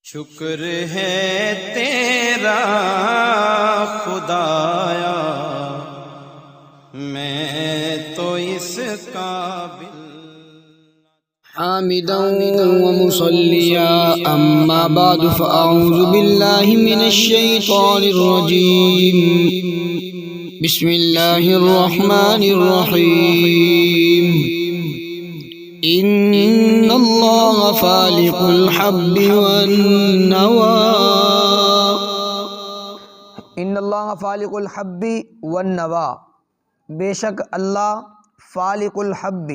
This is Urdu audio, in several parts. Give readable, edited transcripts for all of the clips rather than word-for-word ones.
شکر ہے تیرا خدایا، میں تو اس قابل حامدا ومصليا أما بعد فأعوذ بالله من الشيطان الرجيم بسم الله الرحمن الرحيم إن الله فالق الحب والنوى ان اللہ فالق الحب والنوا، بے شک اللہ فالق الحب،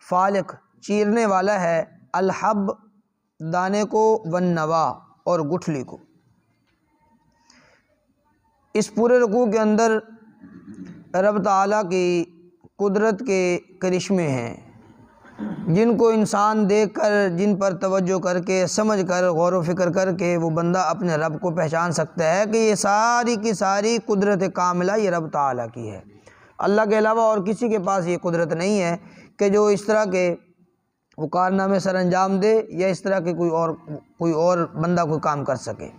فالق چیرنے والا ہے، الحب دانے کو، والنوا اور گٹھلی کو۔ اس پورے رکوع کے اندر رب تعالیٰ کی قدرت کے کرشمے ہیں جن کو انسان دیکھ کر، جن پر توجہ کر کے، سمجھ کر، غور و فکر کر کے وہ بندہ اپنے رب کو پہچان سکتا ہے کہ یہ ساری کی ساری قدرت کاملہ یہ رب تعالیٰ کی ہے۔ اللہ کے علاوہ اور کسی کے پاس یہ قدرت نہیں ہے کہ جو اس طرح کے وہ کارنامے سر انجام دے یا اس طرح کے کوئی اور بندہ کوئی کام کر سکے۔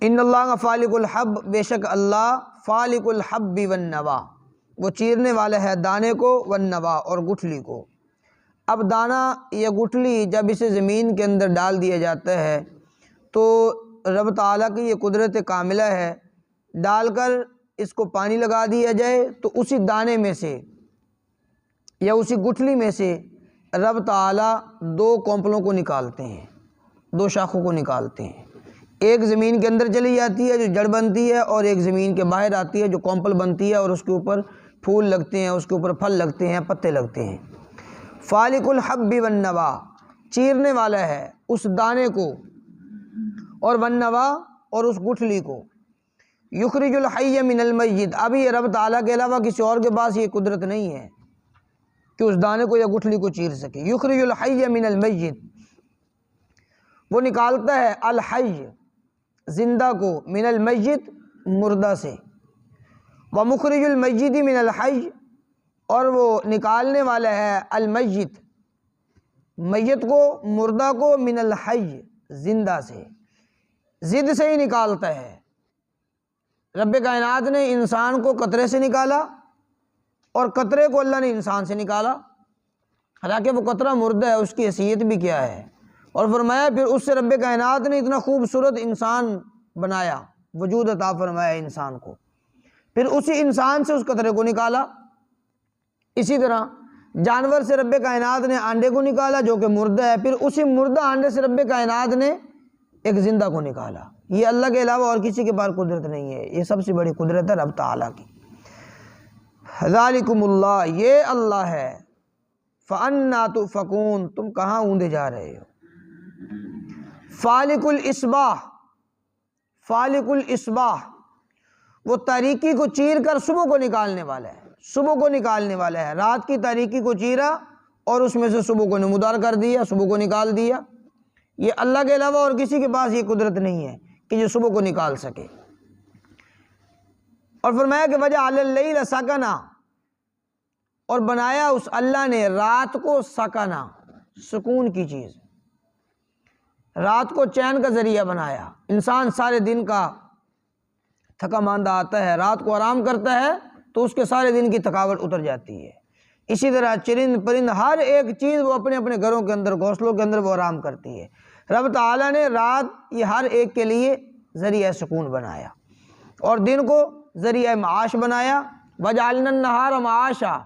ان اللہ فالق الحب، بے شک اللہ فالق الحب والنوا، وہ چیرنے والا ہے دانے کو، والنوا اور گٹھلی کو۔ اب دانہ یا گٹھلی جب اسے زمین کے اندر ڈال دیا جاتا ہے تو رب تعالیٰ کی یہ قدرت کاملہ ہے، ڈال کر اس کو پانی لگا دیا جائے تو اسی دانے میں سے یا اسی گٹھلی میں سے رب تعالیٰ دو کونپلوں کو نکالتے ہیں، دو شاخوں کو نکالتے ہیں۔ ایک زمین کے اندر چلی جاتی ہے جو جڑ بنتی ہے، اور ایک زمین کے باہر آتی ہے جو کونپل بنتی ہے، اور اس کے اوپر پھول لگتے ہیں، اس کے اوپر پھل لگتے ہیں، پتے لگتے ہیں۔ فالق الحب والنوا، چیرنے والا ہے اس دانے کو اور والنوا اور اس گٹھلی کو۔ یخرج الحی من المیت، اب یہ رب تعالیٰ کے علاوہ کسی اور کے پاس یہ قدرت نہیں ہے کہ اس دانے کو یا گٹھلی کو چیر سکے۔ یخرج الحی من المیت، وہ نکالتا ہے الحی زندہ کو، من المیت مردہ سے، ومخرج المیت من الحی، اور وہ نکالنے والا ہے المیت میت کو، مردہ کو، من الحی زندہ سے، زد سے ہی نکالتا ہے۔ رب کائنات نے انسان کو قطرے سے نکالا اور قطرے کو اللہ نے انسان سے نکالا، حالانکہ وہ قطرہ مردہ ہے، اس کی حیثیت بھی کیا ہے، اور فرمایا پھر اس سے رب کائنات نے اتنا خوبصورت انسان بنایا، وجود عطا فرمایا انسان کو، پھر اسی انسان سے اس قطرے کو نکالا۔ اسی طرح جانور سے رب کائنات نے آنڈے کو نکالا جو کہ مردہ ہے، پھر اسی مردہ آنڈے سے رب کائنات نے ایک زندہ کو نکالا۔ یہ اللہ کے علاوہ اور کسی کے پاس قدرت نہیں ہے، یہ سب سے بڑی قدرت ہے رب تعالیٰ کی۔ ذالکم اللہ، یہ اللہ ہے، فَأَنَّا تُؤْفَكُونَ، تم کہاں اوندے جا رہے ہو۔ فالق الاصباح، فالق الاصباح، وہ تاریکی کو چیر کر صبح کو نکالنے والا ہے، صبح کو نکالنے والا ہے۔ رات کی تاریکی کو چیرا اور اس میں سے صبح کو نمودار کر دیا، صبح کو نکال دیا۔ یہ اللہ کے علاوہ اور کسی کے پاس یہ قدرت نہیں ہے کہ جو صبح کو نکال سکے۔ اور فرمایا کہ وَجَعَلَ اللَّيْلَ سَكَنًا، اور بنایا اس اللہ نے رات کو سکنا، سکون کی چیز، رات کو چین کا ذریعہ بنایا۔ انسان سارے دن کا تھکا ماندہ آتا ہے، رات کو آرام کرتا ہے تو اس کے سارے دن کی تھکاوٹ اتر جاتی ہے۔ اسی طرح چرند پرند ہر ایک چیز وہ اپنے اپنے گھروں کے اندر، گھونسلوں کے اندر وہ آرام کرتی ہے۔ رب تعالیٰ نے رات یہ ہر ایک کے لیے ذریعہ سکون بنایا اور دن کو ذریعہ معاش بنایا۔ وَجَعَلْنَا النَّهَارَ مَعَاشًا،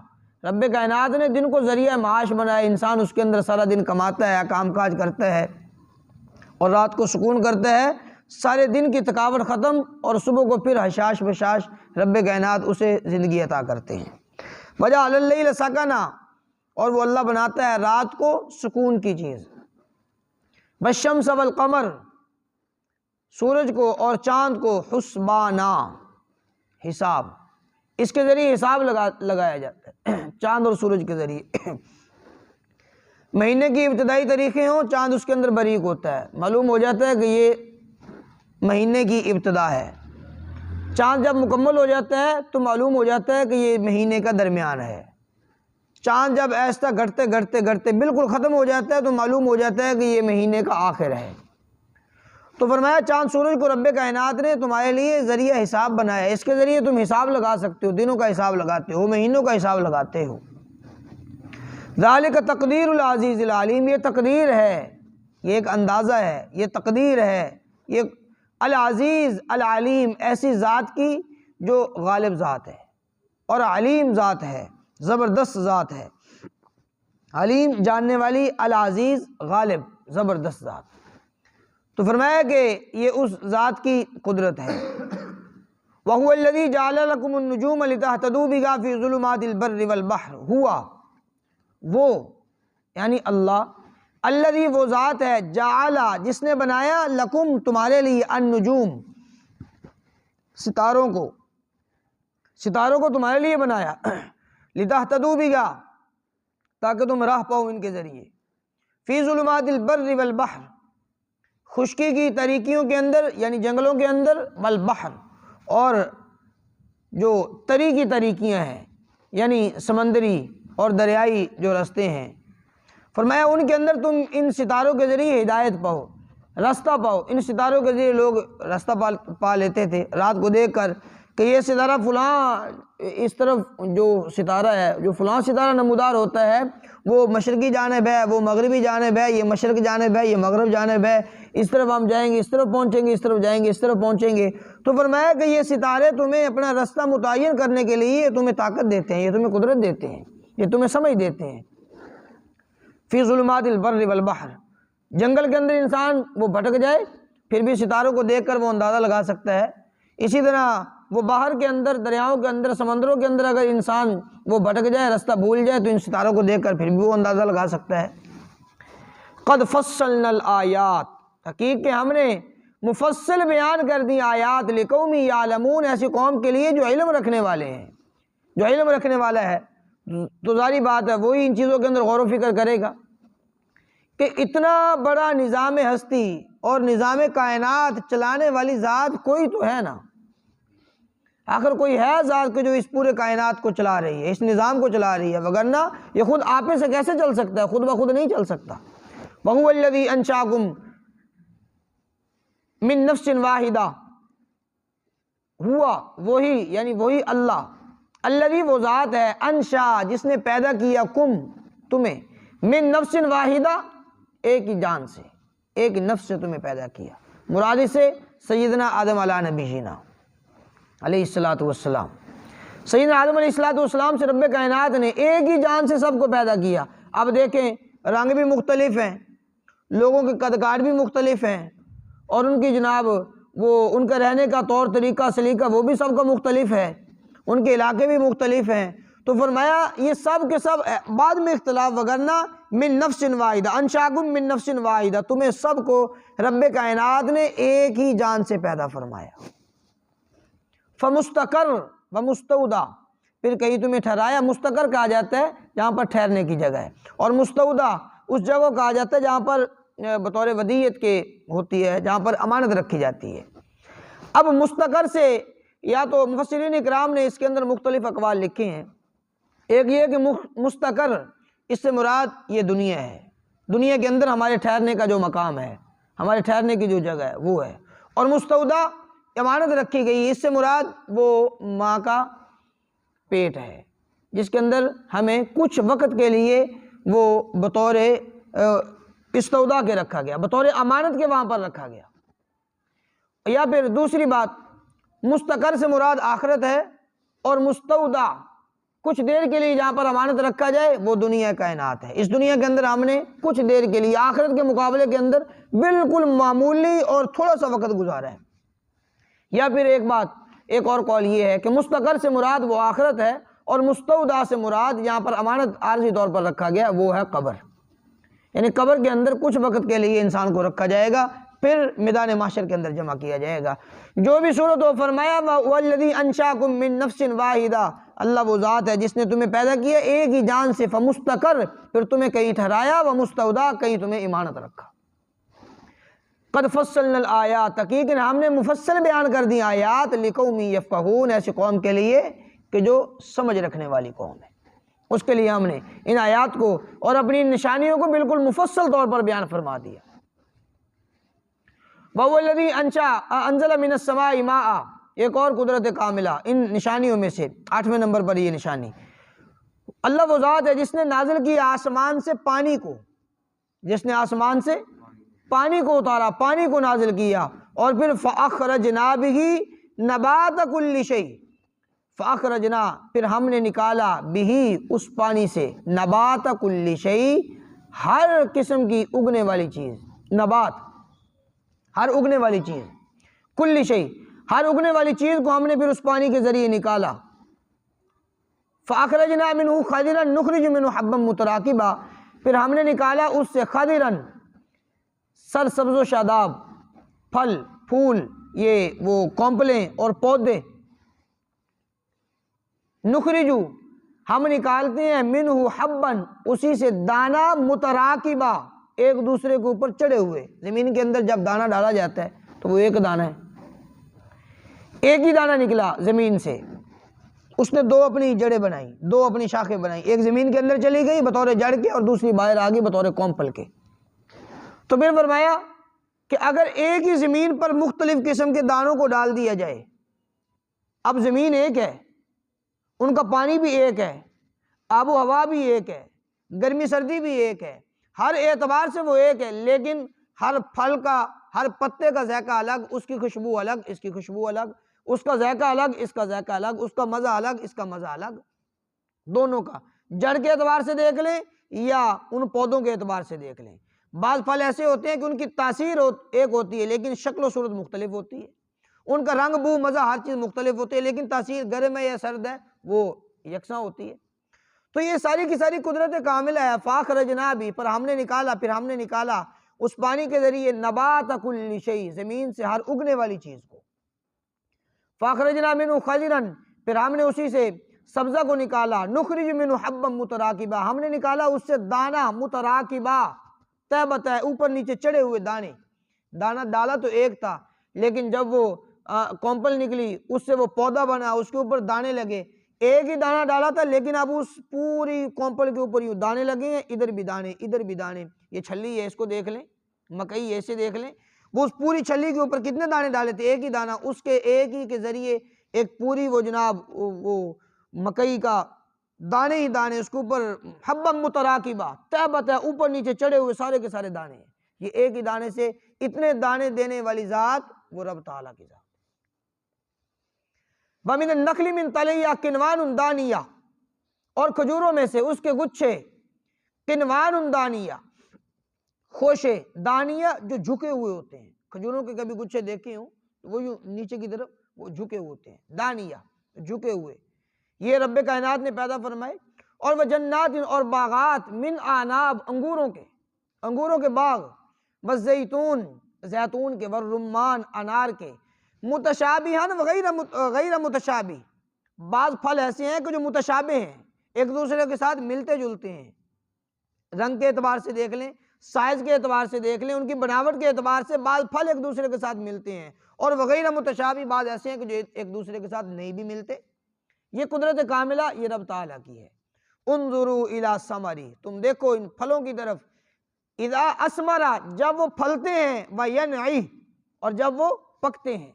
رب کائنات نے دن کو ذریعہ معاش بنایا، انسان اس کے اندر سارا دن کماتا ہے، کام کاج کرتا ہے، اور رات کو سکون کرتا ہے، سارے دن کی تھکاوٹ ختم، اور صبح کو پھر حشاش بشاش رب کائنات اسے زندگی عطا کرتے ہیں۔ وَجَعَلَ اللَّيْلَ سَكَنًا، اور وہ اللہ بناتا ہے رات کو سکون کی چیز۔ وَالشَّمْسَ وَالْقَمَرَ، سورج کو اور چاند کو، حسبانا، حساب، اس کے ذریعے حساب لگایا جاتا ہے، چاند اور سورج کے ذریعے۔ مہینے کی ابتدائی تاریخیں ہوں، چاند اس کے اندر باریک ہوتا ہے، معلوم ہو جاتا ہے کہ یہ مہینے کی ابتدا ہے۔ چاند جب مکمل ہو جاتا ہے تو معلوم ہو جاتا ہے کہ یہ مہینے کا درمیان ہے۔ چاند جب ایسا گھٹتے گھٹتے گھٹتے بالکل ختم ہو جاتا ہے تو معلوم ہو جاتا ہے کہ یہ مہینے کا آخر ہے۔ تو فرمایا چاند سورج کو رب کائنات نے تمہارے لیے ذریعہ حساب بنایا ہے، اس کے ذریعے تم حساب لگا سکتے ہو، دنوں کا حساب لگاتے ہو، مہینوں کا حساب لگاتے ہو۔ ذالک تقدیر العزیز العلیم، یہ تقدیر ہے، یہ ایک اندازہ ہے، یہ تقدیر ہے، یہ العزیز العلیم ایسی ذات کی جو غالب ذات ہے اور علیم ذات ہے، زبردست ذات ہے، علیم جاننے والی، العزیز غالب زبردست ذات۔ تو فرمایا کہ یہ اس ذات کی قدرت ہے۔ وَهُوَ الَّذِي جَعَلَ لَكُمُ النُّجُومَ لِتَهْتَدُوا بِهَا فِي ظُلُمَاتِ الْبَرِّ وَالْبَحْرِ، ہوا وہ یعنی اللہ، الذی وہ ذات ہے، جعل جس نے بنایا، لکم تمہارے لیے، النجوم ستاروں کو تمہارے لیے بنایا، لتہتدوا بہا تاکہ تم راہ پاؤ ان کے ذریعے، فی ظلمات البر والبحر خشکی کی تاریکیوں کے اندر یعنی جنگلوں کے اندر، والبحر اور جو تری کی تاریکیاں ہیں یعنی سمندری اور دریائی جو راستے ہیں، فرمایا ان کے اندر تم ان ستاروں کے ذریعے ہدایت پاؤ، راستہ پاؤ۔ ان ستاروں کے ذریعے لوگ راستہ پا لیتے تھے رات کو دیکھ کر کہ یہ ستارہ فلاں اس طرف جو ستارہ ہے، جو فلاں ستارہ نمودار ہوتا ہے وہ مشرقی جانب ہے، وہ مغربی جانب ہے، یہ مشرق جانب ہے، یہ مغرب جانب ہے، اس طرف ہم جائیں گے، اس طرف پہنچیں گے، اس طرف جائیں گے، اس طرف پہنچیں گے۔ تو فرمایا کہ یہ ستارے تمہیں اپنا راستہ متعین کرنے کے لیے یہ تمہیں طاقت دیتے ہیں، یہ تمہیں قدرت دیتے ہیں، یہ تمہیں سمجھ دیتے ہیں۔ فی ظلمات البر والبحر، جنگل کے اندر انسان وہ بھٹک جائے پھر بھی ستاروں کو دیکھ کر وہ اندازہ لگا سکتا ہے، اسی طرح وہ باہر کے اندر، دریاؤں کے اندر، سمندروں کے اندر اگر انسان وہ بھٹک جائے، راستہ بھول جائے تو ان ستاروں کو دیکھ کر پھر بھی وہ اندازہ لگا سکتا ہے۔ قد فصلنا الآیات، حقیقت کہ ہم نے مفصل بیان کر دی آیات، لقوم یعلمون ایسی قوم کے لیے جو علم رکھنے والے ہیں، جو علم رکھنے والا ہے تو ظاہری بات ہے وہی ان چیزوں کے اندر غور و فکر کرے گا کہ اتنا بڑا نظام ہستی اور نظام کائنات چلانے والی ذات کوئی تو ہے نا، آخر کوئی ہے ذات کہ جو اس پورے کائنات کو چلا رہی ہے، اس نظام کو چلا رہی ہے، وگرنہ یہ خود آپے سے کیسے چل سکتا ہے، خود بخود نہیں چل سکتا۔ وَهُوَ الَّذِي أَنشَأَكُم مِّن نَفْسٍ وَاحِدَةٍ، ہوا وہی یعنی وہی اللہ، الذی وہ ذات ہے، انشا جس نے پیدا کیا، کم تمہیں، من نفس واحدہ ایک ہی جان سے، ایک نفس سے تمہیں پیدا کیا، مراد سے سیدنا آدم علیہ نبینا علیہ السلام، سیدنا آدم علیہ السلام سے رب کائنات نے ایک ہی جان سے سب کو پیدا کیا۔ اب دیکھیں رنگ بھی مختلف ہیں، لوگوں کے قد کاٹ بھی مختلف ہیں، اور ان کی جناب وہ ان کا رہنے کا طور طریقہ سلیقہ وہ بھی سب کا مختلف ہے، ان کے علاقے بھی مختلف ہیں۔ تو فرمایا یہ سب کے سب بعد میں اختلاف، وگرنہ من نفس واحدہ، انشاکم من نفس واحدہ، تمہیں سب کو رب کائنات نے ایک ہی جان سے پیدا فرمایا۔ فمستقر ومستودع، پھر کہیں تمہیں ٹھہرایا، مستقر کہا جاتا ہے جہاں پر ٹھہرنے کی جگہ ہے، اور مستودع اس جگہ کہا جاتا ہے جہاں پر بطور ودیعت کے ہوتی ہے، جہاں پر امانت رکھی جاتی ہے۔ اب مستقر سے یا تو مفسرین اکرام نے اس کے اندر مختلف اقوال لکھے ہیں، ایک یہ کہ مستقر اس سے مراد یہ دنیا ہے، دنیا کے اندر ہمارے ٹھہرنے کا جو مقام ہے، ہمارے ٹھہرنے کی جو جگہ ہے وہ ہے، اور مستودع امانت رکھی گئی، اس سے مراد وہ ماں کا پیٹ ہے جس کے اندر ہمیں کچھ وقت کے لیے وہ بطور استودع کے رکھا گیا، بطور امانت کے وہاں پر رکھا گیا۔ یا پھر دوسری بات، مستقر سے مراد آخرت ہے، اور مستودع کچھ دیر کے لیے جہاں پر امانت رکھا جائے وہ دنیا کائنات ہے۔ اس دنیا کے اندر ہم نے کچھ دیر کے لیے آخرت کے مقابلے کے اندر بالکل معمولی اور تھوڑا سا وقت گزارا ہے۔ یا پھر ایک بات، ایک اور قول یہ ہے کہ مستقر سے مراد وہ آخرت ہے، اور مستودع سے مراد یہاں پر امانت عارضی طور پر رکھا گیا وہ ہے قبر، یعنی قبر کے اندر کچھ وقت کے لیے انسان کو رکھا جائے گا، پھر میدان محشر کے اندر جمع کیا جائے گا۔ جو بھی صورت ہو، فرمایا وَالَّذِي أَنشَأَكُم مِّن نَفْسٍ وَاحِدَةٍ، اللہ وہ ذات ہے جس نے تمہیں پیدا کیا ایک ہی جان سے، فمستقر پھر تمہیں کہیں ٹھہرایا، ومستودع کہیں تمہیں امانت رکھا۔ قد فصلنا الآیات، حقیقت ہم نے مفصل بیان کر دی آیات، لقوم یفقہون ایسی قوم کے لیے کہ جو سمجھ رکھنے والی قوم ہے، اس کے لیے ہم نے ان آیات کو اور اپنی نشانیوں کو بالکل مفصل طور پر بیان فرما دیا۔ وَهُوَ الَّذِي أَنزَلَ مِنَ السَّمَاءِ مَاءً، ایک اور قدرت کاملہ ان نشانیوں میں سے 8ویں نمبر پر یہ نشانی، اللہ وہ ذات ہے جس نے نازل کیا آسمان سے پانی کو، جس نے آسمان سے پانی کو اتارا، پانی کو نازل کیا، اور پھر فَأَخْرَجْنَا بِهِ نَبَاتَ كُلِّ شَيْءٍ، فَأَخْرَجْنَا پھر ہم نے نکالا بِهِ اس پانی سے، نبات کل شیء ہر قسم کی اگنے والی چیز، نبات ہر اگنے والی چیز، کل شیء ہر اگنے والی چیز کو ہم نے پھر اس پانی کے ذریعے نکالا، فَأَخْرَجْنَا مِنْهُ خَضِرًا نُخْرِجُ مِنْهُ حَبًّا مُتَرَاكِبًا، پھر ہم نے نکالا اس سے خضرًا سرسبز و شاداب، پھل پھول، یہ وہ کونپلیں اور پودے، نخرجو ہم نکالتے ہیں منہ حبًا اسی سے دانہ، متراکبہ ایک دوسرے کے اوپر چڑھے ہوئے، زمین کے اندر جب دانہ ڈالا جاتا ہے تو وہ ایک دانہ ہے، ایک ہی دانہ نکلا زمین سے، اس نے دو اپنی جڑیں بنائی، دو اپنی شاخیں بنائی، ایک زمین کے اندر چلی گئی بطور جڑ کے اور دوسری باہر آ گئی بطور کونپل کے۔ تو پھر فرمایا کہ اگر ایک ہی زمین پر مختلف قسم کے دانوں کو ڈال دیا جائے، اب زمین ایک ہے، ان کا پانی بھی ایک ہے، آب و ہوا بھی ایک ہے، گرمی سردی بھی ایک ہے، ہر اعتبار سے وہ ایک ہے، لیکن ہر پھل کا، ہر پتے کا ذائقہ الگ، اس کی خوشبو الگ، اس کی خوشبو الگ، اس کا ذائقہ الگ، اس کا ذائقہ الگ، اس کا مزہ الگ، اس کا مزہ الگ، دونوں کا جڑ کے اعتبار سے دیکھ لیں یا ان پودوں کے اعتبار سے دیکھ لیں۔ بعض پھل ایسے ہوتے ہیں کہ ان کی تاثیر ایک ہوتی ہے لیکن شکل و صورت مختلف ہوتی ہے، ان کا رنگ بو مزہ ہر چیز مختلف ہوتی ہے، لیکن تاثیر گرم ہے یا سرد ہے وہ یکساں ہوتی ہے۔ تو یہ ساری کی ساری قدرت کاملہ ہے، فَأَخْرَجْنَا بِهِ پر ہم نے نکالا، پھر ہم نے نکالا اس پانی کے ذریعے نبات کل شیء زمین سے ہر اگنے والی چیز کو، فَأَخْرَجْنَا مِنْهُ خَضِرًا پھر ہم نے اسی سے سبزہ کو نکالا، نُخْرِجُ مِنْهُ حَبًّا مُتَرَاكِبًا ہم نے نکالا اس سے دانہ، متراکبہ تہ بتہ اوپر نیچے چڑھے ہوئے دانے، دانہ ڈالا تو ایک تھا لیکن جب وہ کونپل نکلی اس سے وہ پودا بنا، اس کے اوپر دانے لگے، ایک ہی دانہ ڈالا تھا لیکن اب اس پوری کونپل کے اوپر یوں دانے لگے ہیں، ادھر بھی دانے ادھر بھی دانے، یہ چھلی ہے اس کو دیکھ لیں، مکئی ایسے دیکھ لیں، وہ اس پوری چھلی کے اوپر کتنے دانے ڈالے تھے، ایک ہی دانہ، اس کے ایک ہی کے ذریعے ایک پوری وہ جناب وہ مکئی کا دانے ہی دانے، اس کے اوپر حبًا متراکبہ تہ بتہ اوپر نیچے چڑھے ہوئے سارے کے سارے دانے ہیں، یہ ایک ہی دانے سے اتنے دانے دینے والی ذات وہ رب تعالیٰ کی ذات۔ وَمِنَ النَّخْلِ مِن طَلْعِهَا قِنْوَانٌ دَانِيَةٌ اور کھجوروں میں سے اس کے گچھے، قِنْوَانٌ دَانِيَةٌ خوشے، دانیہ جو جھکے ہوئے ہوتے ہیں، کھجوروں کے کبھی گچھے دیکھے ہوں وہ یوں نیچے کی طرف وہ جھکے ہوئے ہوتے ہیں، دانیہ جھکے ہوئے، یہ رب کائنات نے پیدا فرمائے، اور وَجَنَّاتٍ اور باغات، من اعناب انگوروں کے باغ، والزیتون زیتون کے، والرمان انار کے، متشابہاً غیر متشابہ بعض پھل ایسے ہیں کہ جو متشابہ ہیں، ایک دوسرے کے ساتھ ملتے جلتے ہیں، رنگ کے اعتبار سے دیکھ لیں، سائز کے اعتبار سے دیکھ لیں، ان کی بناوٹ کے اعتبار سے بعض پھل ایک دوسرے کے ساتھ ملتے ہیں، اور وغیرہ متشابہ بعض ایسے ہیں کہ جو ایک دوسرے کے ساتھ نہیں بھی ملتے۔ یہ قدرت کاملہ یہ رب تعالیٰ کی ہے۔ انظروا الی ثمرہ تم دیکھو ان پھلوں کی طرف، اذا اثمر جب وہ پھلتے ہیں، وینعی اور جب وہ پکتے ہیں،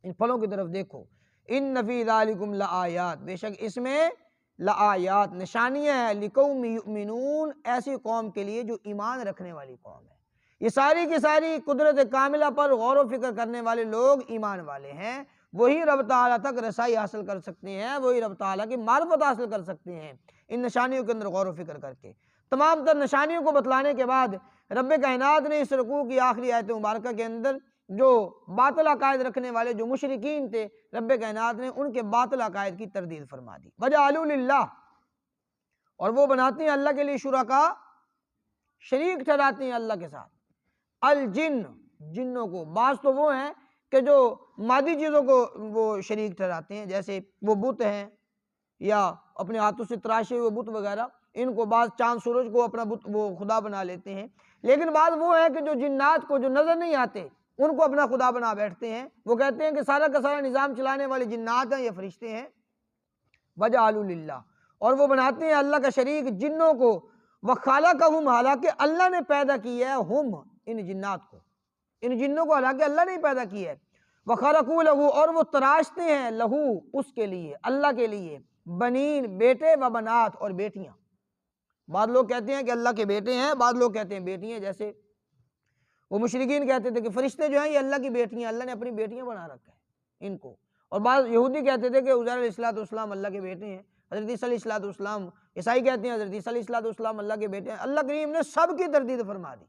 ان پھلوں کی طرف دیکھو، ان فی ذالکم لآیات بے شک اس میں لآیات نشانیاں ہیں، لقوم یؤمنون ایسی قوم کے لیے جو ایمان رکھنے والی قوم ہے۔ یہ ساری کی ساری قدرت کاملہ پر غور و فکر کرنے والے لوگ ایمان والے ہیں، وہی رب تعالیٰ تک رسائی حاصل کر سکتے ہیں، وہی رب تعالیٰ کی معرفت حاصل کر سکتے ہیں ان نشانیوں کے اندر غور و فکر کر کے۔ تمام تر نشانیوں کو بتلانے کے بعد رب کائنات نے اس رکوع کی آخری آیت مبارکہ کے اندر جو باطل عقائد رکھنے والے جو مشرکین تھے، رب کائنات نے ان کے باطل عقائد کی تردید فرما دی۔ وَجَعَلُوا لِلَّهِ اور وہ بناتے ہیں اللہ کے لیے شرکاء، شریک ٹھہراتے ہیں اللہ کے ساتھ، الجن جنوں کو، بعض تو وہ ہیں کہ جو مادی چیزوں کو وہ شریک ٹھہراتے ہیں، جیسے وہ بت ہیں یا اپنے ہاتھوں سے تراشے ہوئے بت وغیرہ، ان کو بعض چاند سورج کو اپنا بت وہ خدا بنا لیتے ہیں، لیکن بعض وہ ہیں کہ جو جنات کو جو نظر نہیں آتے ان کو اپنا خدا بنا بیٹھتے ہیں، وہ کہتے ہیں کہ سارا کا سارا نظام چلانے والے جنات ہیں یا فرشتے ہیں۔ وَجَعَلُوا لِلَّهِ اور وہ بناتے ہیں اللہ کا شریک جنوں کو، وَخَلَقَهُمْ حالانکہ اللہ نے پیدا کیا ہے ہم ان جنات کو، ان جنوں کو حالانکہ اللہ نے پیدا کیا ہے۔ وَخَرَقُوا لَهُ، اور وہ تراشتے ہیں لہو اس کے لیے، اللہ کے لیے، بنین بیٹے و بنات اور بیٹیاں۔ بعض لوگ کہتے ہیں کہ اللہ کے بیٹے ہیں، بعض لوگ کہتے ہیں بیٹی ہیں، جیسے وہ مشرکین کہتے تھے کہ فرشتے جو ہیں یہ اللہ کی بیٹیاں، اللہ نے اپنی بیٹیاں بنا رکھا ہے ان کو۔ اور بعض یہودی کہتے تھے کہ عزیر علیہ السلام اللہ کے بیٹے ہیں، حضرت عیسیٰ علیہ السلام، عیسائی کہتے ہیں حضرت عیسیٰ علیہ السلام اللہ کے بیٹے ہیں۔ اللہ کریم نے سب کی تردید فرما دی،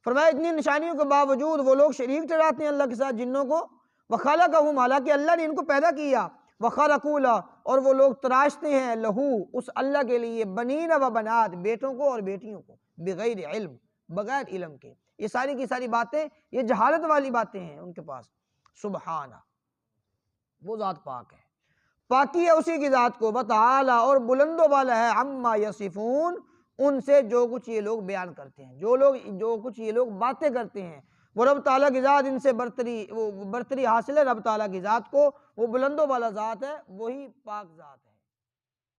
فرمایا اتنی نشانیوں کے باوجود وہ لوگ شریک ٹھہراتے ہیں اللہ کے ساتھ جنوں کو۔ وَخَلَقَهُمْ، حالانکہ اللہ نے ان کو پیدا کیا۔ وَخَرَقُوا لَهُ، اور وہ لوگ تراشتے ہیں لہو اس اللہ کے لیے، بنین و بنات بیٹوں کو اور بیٹیوں کو، بغیر علم بغیر علم کے۔ یہ ساری کی ساری باتیں یہ جہالت والی باتیں ہیں ان کے پاس۔ سبحانہ، وہ ذات پاک ہے، پاکی ہے اسی کی ذات کو، وتعالی، اور بلند و بالا ہے، عما یصفون، ان سے جو کچھ یہ لوگ بیان کرتے ہیں، جو کچھ یہ لوگ باتیں کرتے ہیں۔ وہ رب تعالیٰ کی ذات ان سے برتری حاصل ہے، رب تعالیٰ کی ذات کو، وہ بلند و بالا ذات ہے، وہی پاک ذات ہے۔